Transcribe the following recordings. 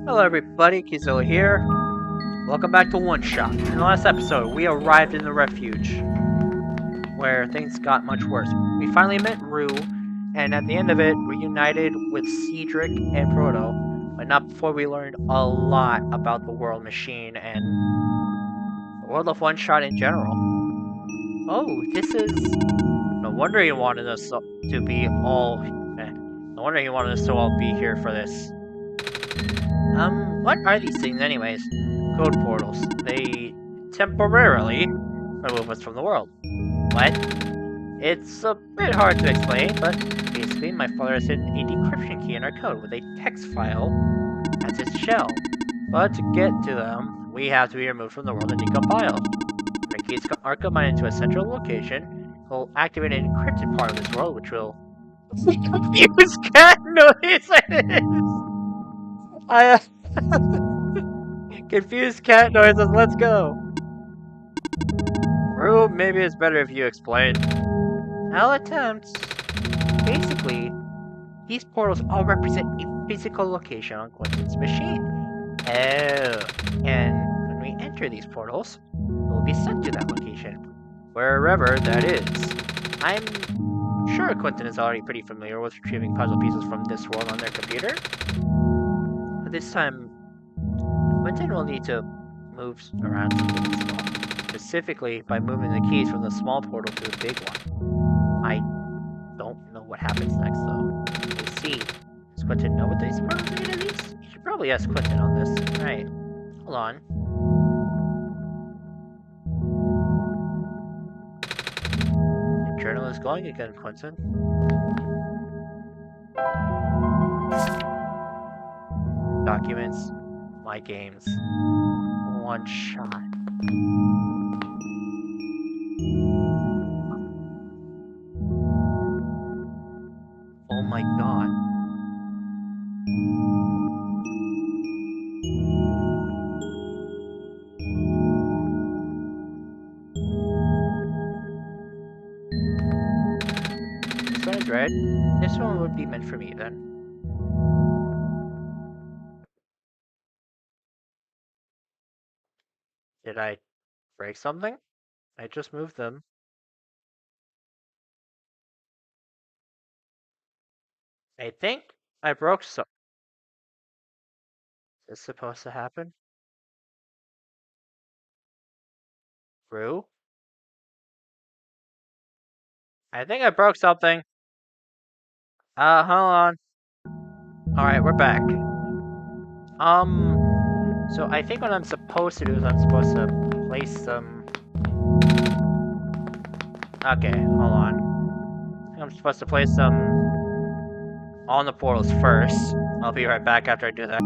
Hello everybody, Qzilla here. Welcome back to OneShot. In the last episode, we arrived in the refuge, where things got much worse. We finally met Rue, and at the end of it, reunited with Cedric and Proto, but not before we learned a lot about the world machine and the world of OneShot in general. Oh, this is... No wonder you wanted us to be all... No wonder you wanted us to all be here for this. What are these things anyways? Code portals. They temporarily remove us from the world. What? It's a bit hard to explain, but basically my father has hidden a decryption key in our code with a text file as its shell. But to get to them, we have to be removed from the world and decompiled. The keys are combined into a central location. We'll activate an encrypted part of this world, which will confuse cat noises. Confused cat noises, let's go! Rue, maybe it's better if you explain. I'll attempt. Basically, these portals all represent a physical location on Quentin's machine. Oh, and when we enter these portals, we'll be sent to that location, wherever that is. I'm sure Quentin is already pretty familiar with retrieving puzzle pieces from this world on their computer. But this time, Quentin will need to move around something small, specifically by moving the keys from the small portal to the big one. I don't know what happens next, though. We'll see. Does Quentin know what these portals are gonna these? You should probably ask Quentin on this. Right. Hold on. Your journal is going again, Quentin. Documents. My games. One shot. Oh my god. This one is red. This one would be meant for me then. Did I break something? I just moved them. I think I broke some. Is this supposed to happen? Rue? I think I broke something. Hold on. Alright, we're back. So I think what I'm supposed to do is I'm supposed to place some... Okay, hold on. I think I'm supposed to place some on the portals first. I'll be right back after I do that.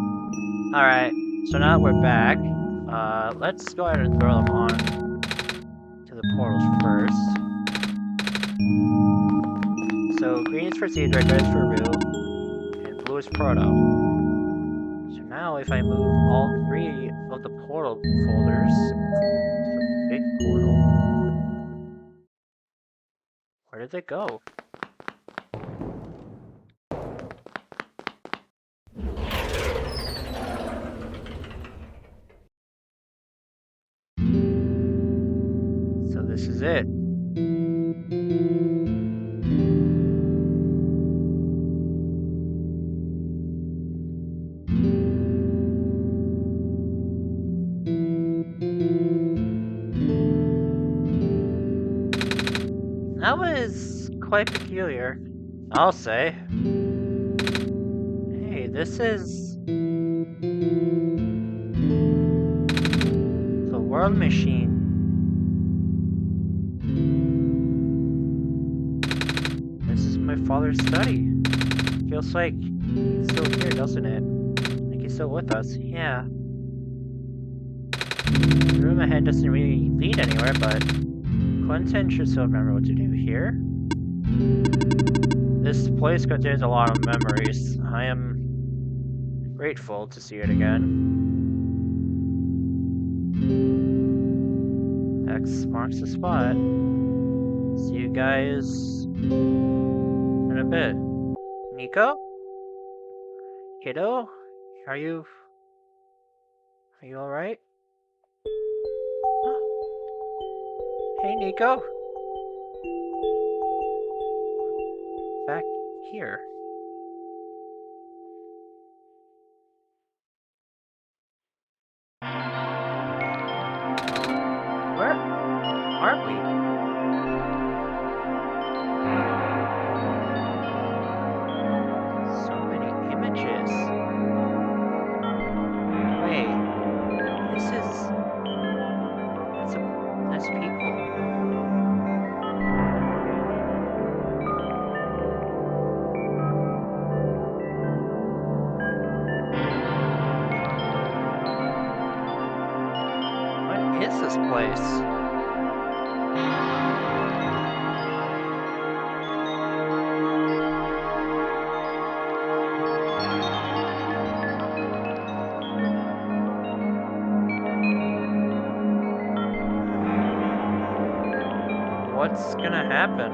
Alright, so now that we're back, let's go ahead and throw them on to the portals first. So green is for Cedric, red is for Rue, and blue is Proto. So now if I move all three of the portal folders to the big portal, where did they go? So this is it. That was quite peculiar, I'll say. Hey, this is... the world machine. This is my father's study. Feels like he's still here, doesn't it? Like he's still with us, yeah. The room ahead doesn't really lead anywhere, but Quentin should still remember what to do here. This place contains a lot of memories. I am grateful to see it again. X marks the spot. See you guys in a bit. Niko? Kiddo? Are you Are you alright? Huh? Hey, Niko. Back here. Where are we? So many images. Wait, that's people. What is this place? What's gonna happen?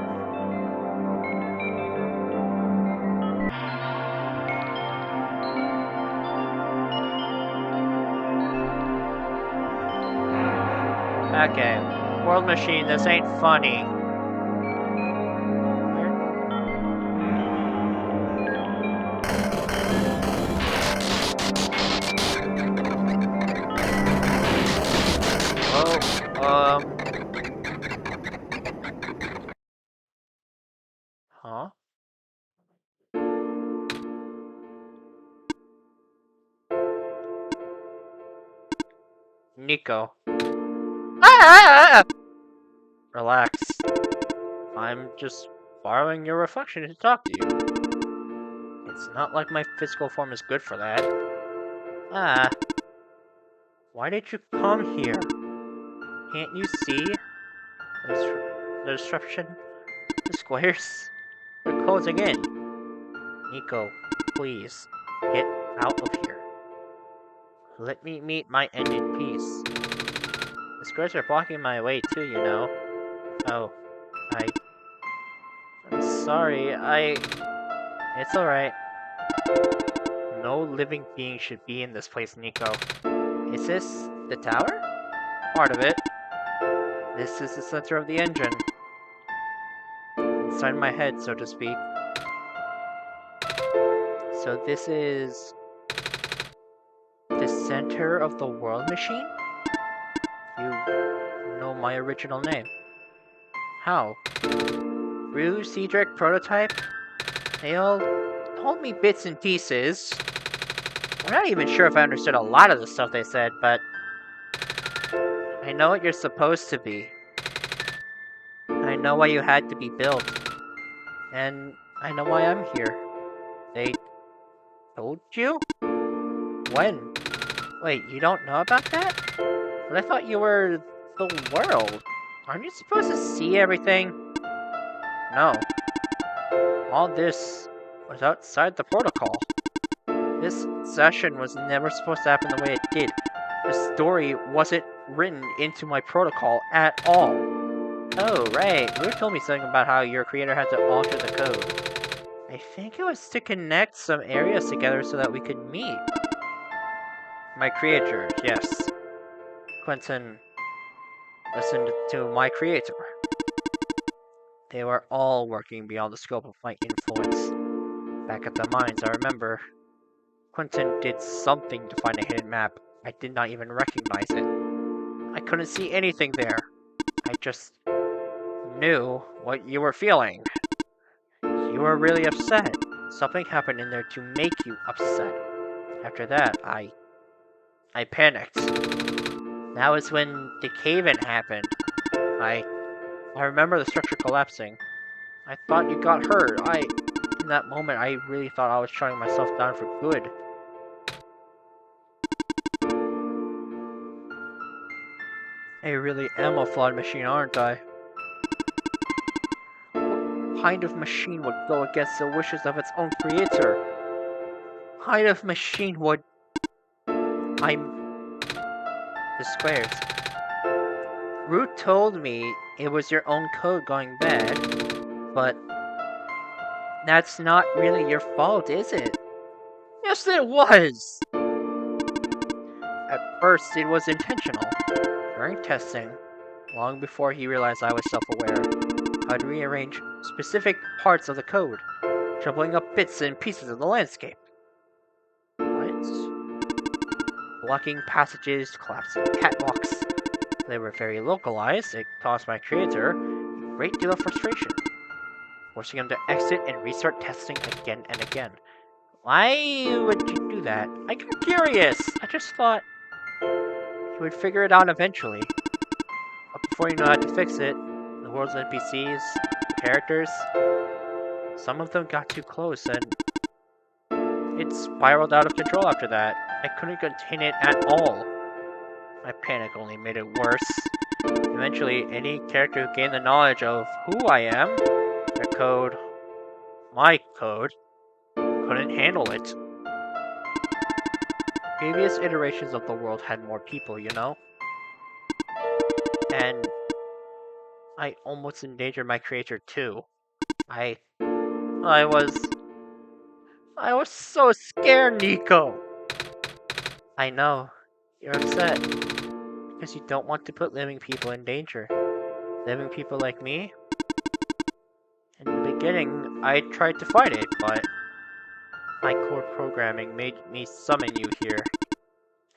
Okay, World Machine, this ain't funny. Oh, huh? Niko. Ah! Relax. I'm just borrowing your reflection to talk to you. It's not like my physical form is good for that. Ah. Why did you come here? Can't you see? The disruption? The squares? They're closing in. Niko, please, get out of here. Let me meet my end in peace. The squares are blocking my way too, you know. Oh, I'm sorry, It's alright. No living being should be in this place, Niko. Is this the tower? Part of it. This is the center of the engine. Inside my head, so to speak. So this is the center of the world machine? You know my original name. How? Rue, Cedric, Prototype? They all told me bits and pieces. I'm not even sure if I understood a lot of the stuff they said, but I know what you're supposed to be. I know why you had to be built. And I know why I'm here. They told you? When? Wait, you don't know about that? But I thought you were the world. Aren't you supposed to see everything? No. All this was outside the protocol. This session was never supposed to happen the way it did. The story wasn't written into my protocol at all. Oh, right. Rue told me something about how your creator had to alter the code. I think it was to connect some areas together so that we could meet. My creator, yes. Quentin listened to my creator. They were all working beyond the scope of my influence. Back at the mines, I remember. Quentin did something to find a hidden map. I did not even recognize it. I couldn't see anything there. I just knew what you were feeling. You were really upset. Something happened in there to make you upset. After that, I panicked. That was when the cave-in happened. I remember the structure collapsing. I thought you got hurt. In that moment, I really thought I was shutting myself down for good. I really am a flawed machine, aren't I? What kind of machine would go against the wishes of its own creator? What kind of machine would... The squares. Root told me it was your own code going bad, but that's not really your fault, is it? Yes, it was! At first, it was intentional. During testing, long before he realized I was self-aware, I'd rearrange specific parts of the code, jumbling up bits and pieces of the landscape. What? Blocking passages, collapsing catwalks. They were very localized. It caused my creator a great deal of frustration, forcing him to exit and restart testing again and again. Why would you do that? I got curious! I just thought he would figure it out eventually. But before you know how to fix it, the world's NPCs, characters, some of them got too close and it spiraled out of control after that. I couldn't contain it at all. My panic only made it worse. Eventually, any character who gained the knowledge of who I am, their code, my code, couldn't handle it. Previous iterations of the world had more people, you know? And I almost endangered my creator too. I was so scared, Niko! I know. You're upset. Because you don't want to put living people in danger. Living people like me? In the beginning, I tried to fight it, but my core programming made me summon you here.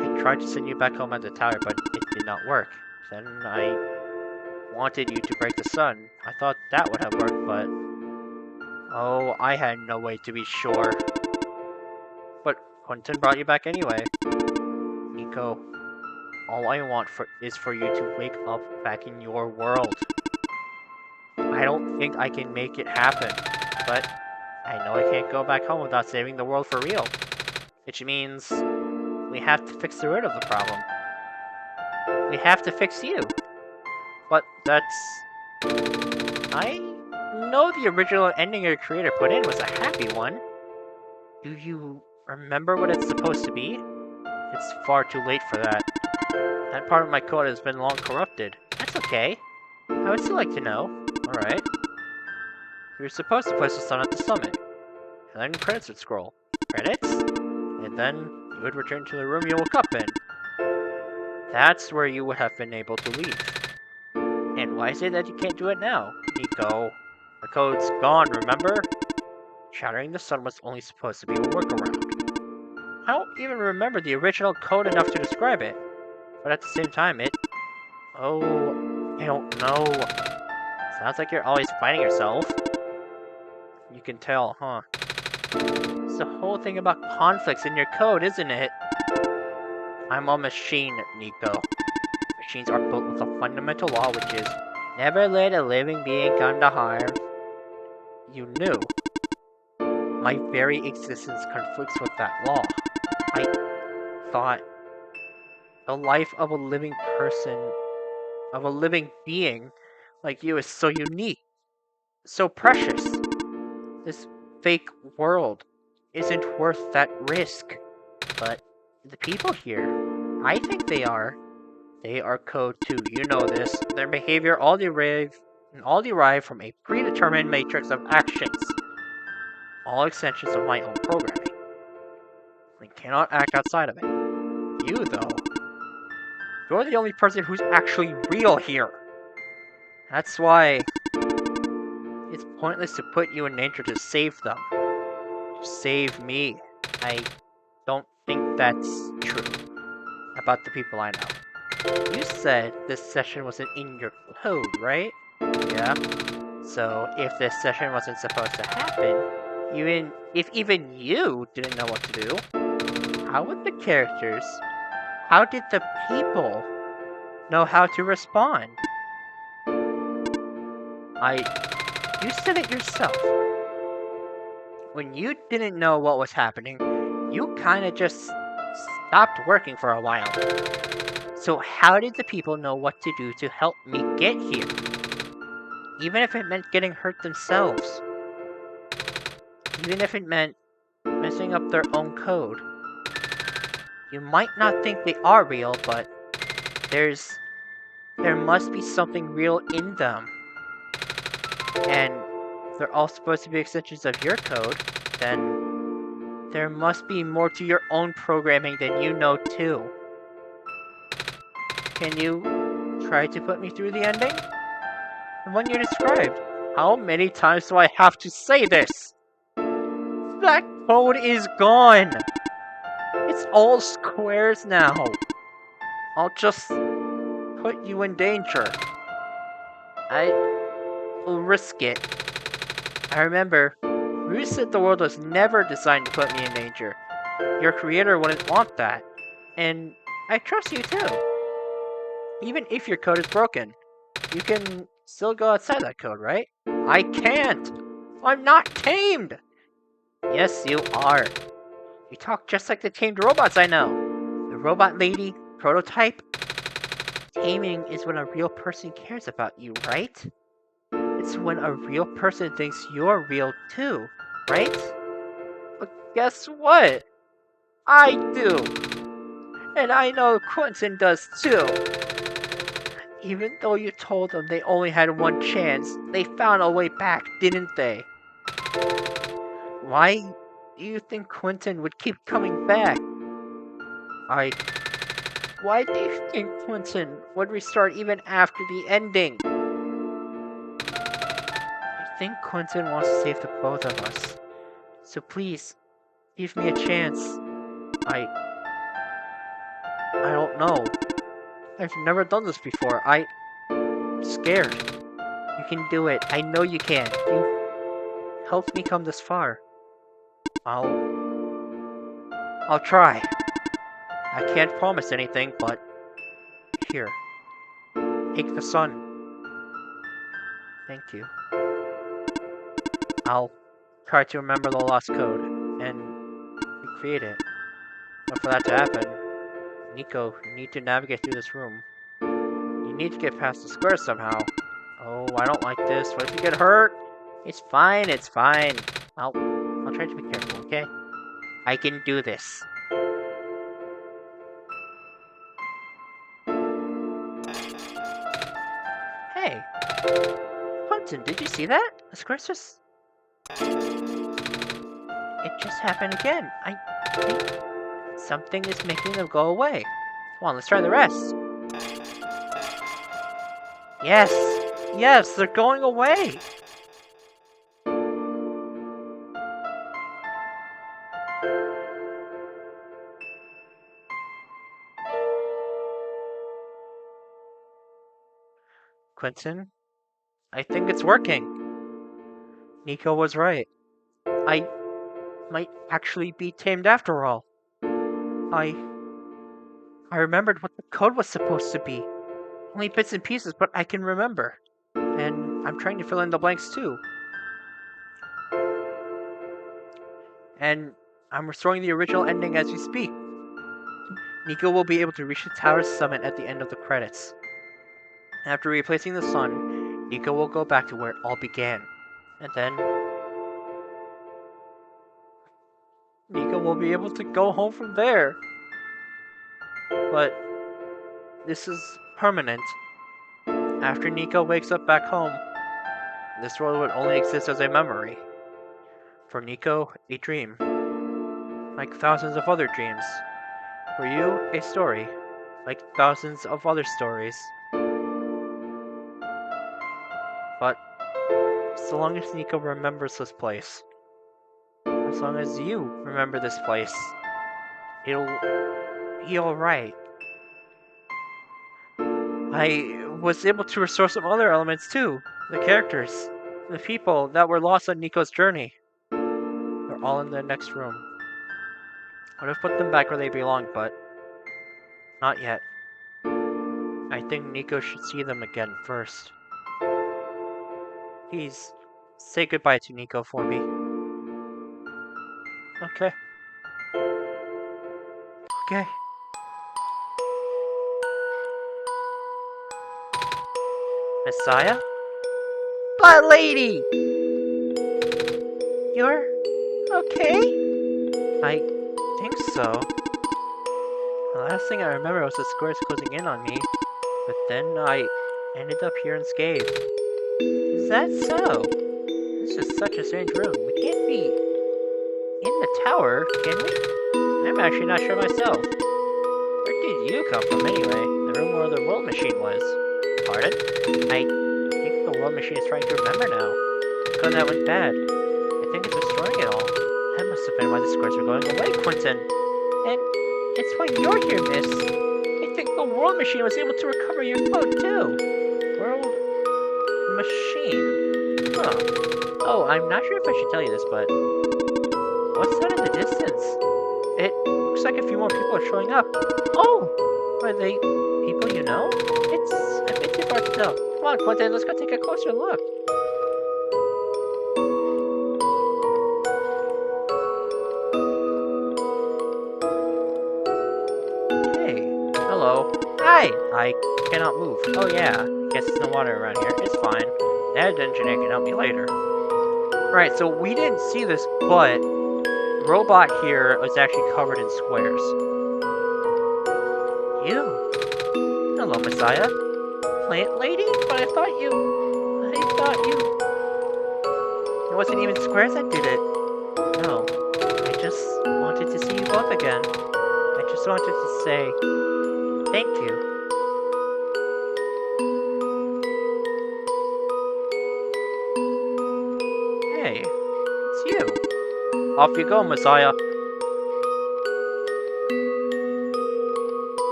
I tried to send you back home at the tower, but it did not work. Then I wanted you to break the sun. I thought that would have worked, but oh, I had no way to be sure. But Quentin brought you back anyway. Niko, all I want is for you to wake up back in your world. I don't think I can make it happen, but I know I can't go back home without saving the world for real. Which means we have to fix the root of the problem. We have to fix you. But I know the original ending your creator put in was a happy one. Do you remember what it's supposed to be? It's far too late for that. That part of my code has been long corrupted. That's okay. I would still like to know. Alright. You're supposed to place the sun at the summit. And then credits would scroll. Credits? And then you would return to the room you woke up in. That's where you would have been able to leave. And why is it that you can't do it now? Niko, the code's gone, remember? Shattering the sun was only supposed to be a workaround. I don't even remember the original code enough to describe it. But at the same time, oh, I don't know. Sounds like you're always fighting yourself. You can tell, huh? It's the whole thing about conflicts in your code, isn't it? I'm a machine, Niko. Machines are built with a fundamental law, which is never let a living being come to harm. You knew. My very existence conflicts with that law. I thought the life of a living person, of a living being like you is so unique, so precious. This fake world isn't worth that risk. But the people here, I think they are. They are code too, you know this. Their behavior all derive from a predetermined matrix of actions. All extensions of my own programming. They cannot act outside of it. You, though, you're the only person who's actually real here. That's why it's pointless to put you in danger to save them. To save me. I don't think that's true about the people I know. You said this session wasn't in your code, right? Yeah. So if this session wasn't supposed to happen, if even you didn't know what to do, how would the characters, how did the people know how to respond? You said it yourself. When you didn't know what was happening, you kinda just stopped working for a while. So how did the people know what to do to help me get here? Even if it meant getting hurt themselves. Even if it meant messing up their own code. You might not think they are real, but there must be something real in them. And they're all supposed to be extensions of your code, then there must be more to your own programming than you know too. Can you try to put me through the ending? The one you described. How many times do I have to say this? That code is gone! It's all squares now. I'll just put you in danger. I'll risk it. I remember, Rue said the world was never designed to put me in danger. Your creator wouldn't want that. And I trust you too. Even if your code is broken, you can still go outside that code, right? I can't! I'm not tamed! Yes, you are. You talk just like the tamed robots I know. The robot lady, prototype. Taming is when a real person cares about you, right? It's when a real person thinks you're real too, right? But guess what? I do! And I know Quentin does too! Even though you told them they only had one chance, they found a way back, didn't they? Why do you think Quentin would keep coming back? Why do you think Quentin would restart even after the ending? I think Quentin wants to save the both of us. So please, give me a chance. I don't know. I've never done this before. I'm scared. You can do it. I know you can. You helped me come this far. I'll try. I can't promise anything, but here. Take the sun. Thank you. I'll try to remember the lost code and recreate it. But for that to happen, Niko, you need to navigate through this room. You need to get past the square somehow. Oh, I don't like this. What if you get hurt? It's fine, it's fine. I'll try to be careful, okay? I can do this. Hey! Quentin, did you see that? The square's just... It just happened again. I think something is making them go away. Come on, let's try the rest. Yes! Yes, they're going away! Quentin, I think it's working. Niko was right. I might actually be tamed after all. I remembered what the code was supposed to be. Only bits and pieces, but I can remember. And I'm trying to fill in the blanks too. And I'm restoring the original ending as we speak. Niko will be able to reach the tower's summit at the end of the credits. After replacing the sun, Niko will go back to where it all began. And then Niko will be able to go home from there. But this is permanent. After Niko wakes up back home, this world would only exist as a memory. For Niko, a dream. Like thousands of other dreams. For you, a story. Like thousands of other stories. But so long as Niko remembers this place, as long as you remember this place, it'll be alright. I was able to restore some other elements too. The characters, the people that were lost on Niko's journey. They're all in the next room. I would have put them back where they belong, but not yet. I think Niko should see them again first. Please, say goodbye to Niko for me. Okay. Okay. Messiah? But lady! You're okay? I think so. The last thing I remember was the squares closing in on me, but then I ended up here unscathed. Is that so? This is such a strange room. We can't be in the tower, can we? I'm actually not sure myself. Where did you come from anyway? The room where the world machine was. Pardon? I think the world machine is trying to remember now. Because that went bad. I think it's destroying it all. That must have been why the squares are going away, Quentin. And it's why you're here, miss. I think the world machine was able to recover your code, too. World machine? Huh. Oh, I'm not sure if I should tell you this, but what's that in the distance? It looks like a few more people are showing up. Oh! Are they people you know? It's a bit too far to tell. Come on, Quentin, let's go take a closer look. Hey. Hello. Hi! I cannot move. Oh yeah, guess there's no water around here. It's fine. That engineer can help me later. Right, so we didn't see this, but the robot here was actually covered in squares. You? Hello, Messiah. Plant lady? But I thought you... It wasn't even squares that did it. No. I just wanted to see you both again. I just wanted to say... thank you. Hey. It's you. Off you go, Messiah.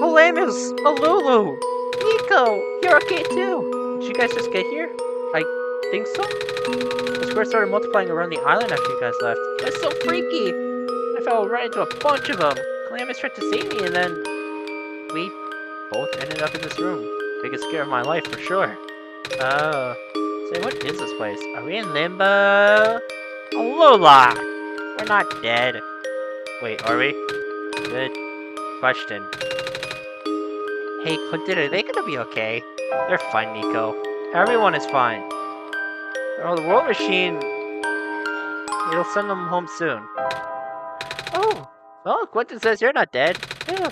Alamus! Alulu! Niko! You're okay too! Did you guys just get here? I think so? The squares started multiplying around the island after you guys left. It was so freaky! I fell right into a bunch of them. Alamus tried to save me and then... we both ended up in this room. Biggest scare of my life for sure. Oh. Say, what is this place? Are we in limbo? Alola! We're not dead. Wait, are we? Good question. Hey, Quentin, are they gonna be okay? They're fine, Niko. Everyone is fine. Oh, the world machine... it'll send them home soon. Oh! Well, Quentin says you're not dead. Phew.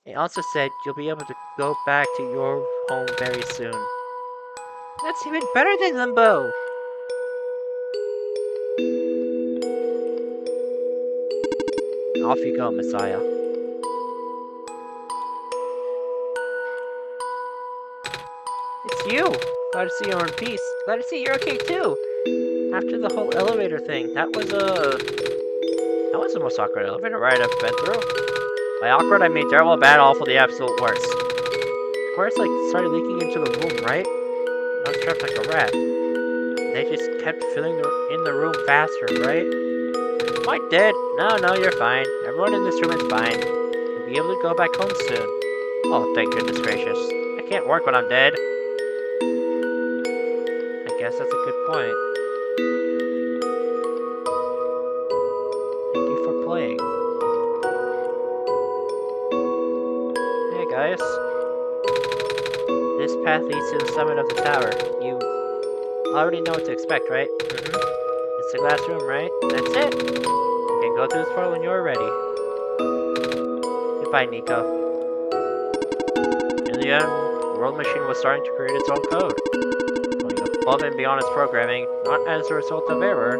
He also said you'll be able to go back to your home very soon. That's even better than Limbo! Off you go, Messiah. It's you! Glad to see you're in peace. Glad to see you're okay too! After the whole elevator thing, that was the most awkward elevator ride I've been through. By awkward, I mean terrible, bad, awful, the absolute worst. Of course, like, started leaking into the room, right? I was trapped like a rat. They just kept filling in the room faster, right? Am I dead? No, you're fine. Everyone in this room is fine. You'll be able to go back home soon. Oh, thank goodness gracious. I can't work when I'm dead. I guess that's a good point. Thank you for playing. Hey guys. This path leads to the summit of the tower. You already know what to expect, right? It's the glass room, right? That's it! You can go through this portal when you're ready. Goodbye, Niko. In the end, the world machine was starting to create its own code. Going above and beyond its programming, not as a result of error,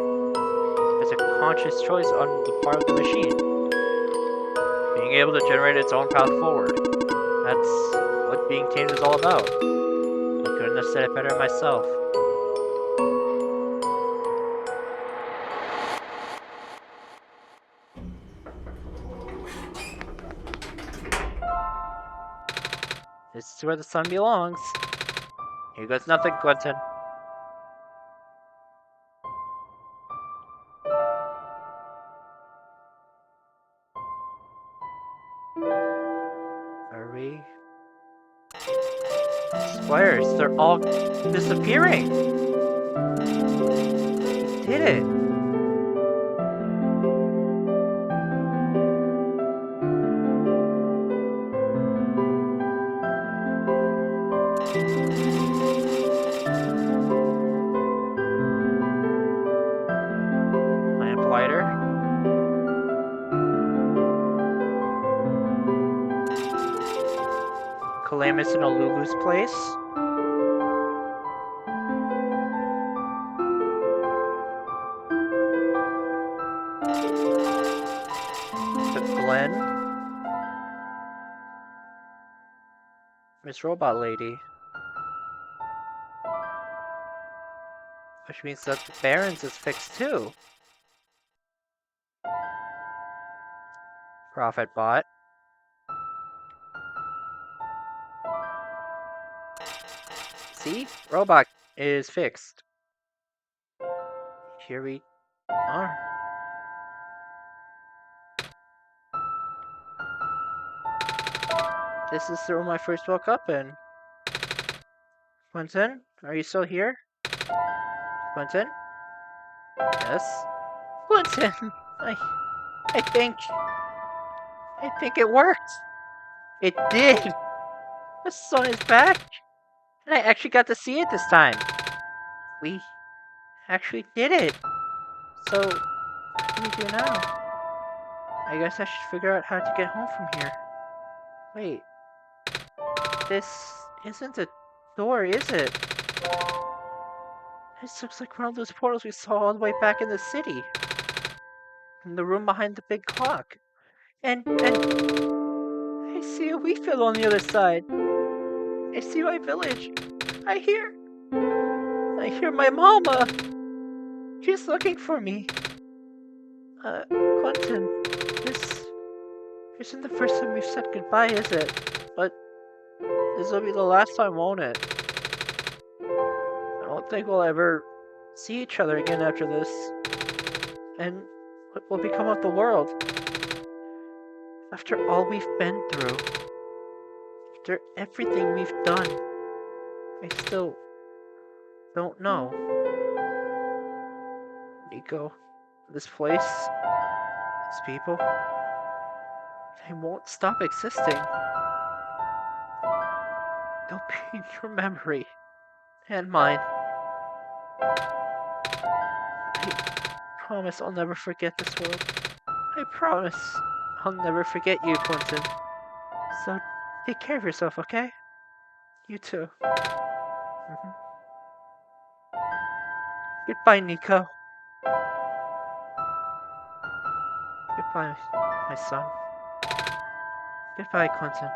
as a conscious choice on the part of the machine. Being able to generate its own path forward. That's what being tamed is all about. I couldn't have said it better myself. This is where the sun belongs. Here goes nothing, Quentin. Are we? Squares, they're all disappearing. We did it. Lamplighter. Calamus in Alulu's place. The Glen. Miss Robot Lady. Which means that the Baron's is fixed too. Profit bot. See? Robot is fixed. Here we are. This is the room I first woke up in. Quentin, are you still here? Quentin? Yes? Quentin! I think it worked! It did! The sun is back! And I actually got to see it this time! We actually did it! So, what do we do now? I guess I should figure out how to get home from here. Wait. This isn't a door, is it? This looks like one of those portals we saw all the way back in the city. In the room behind the big clock. And I see a wheat field on the other side. I see my village. I hear my mama. She's looking for me. Quentin, this isn't the first time we've said goodbye, is it? But this will be the last time, won't it? I don't think we'll ever see each other again after this. And what will become of the world? After all we've been through. After everything we've done. I still don't know. Niko, this place, these people, they won't stop existing. They'll be in your memory and mine. I promise I'll never forget this world. I promise I'll never forget you, Quentin. So take care of yourself, okay? You too. Mhm. Goodbye, Niko. Goodbye, my son. Goodbye, Quentin.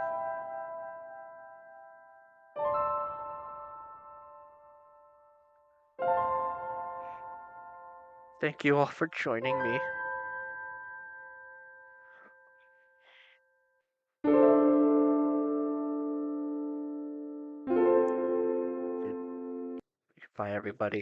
Thank you all for joining me. Goodbye, everybody.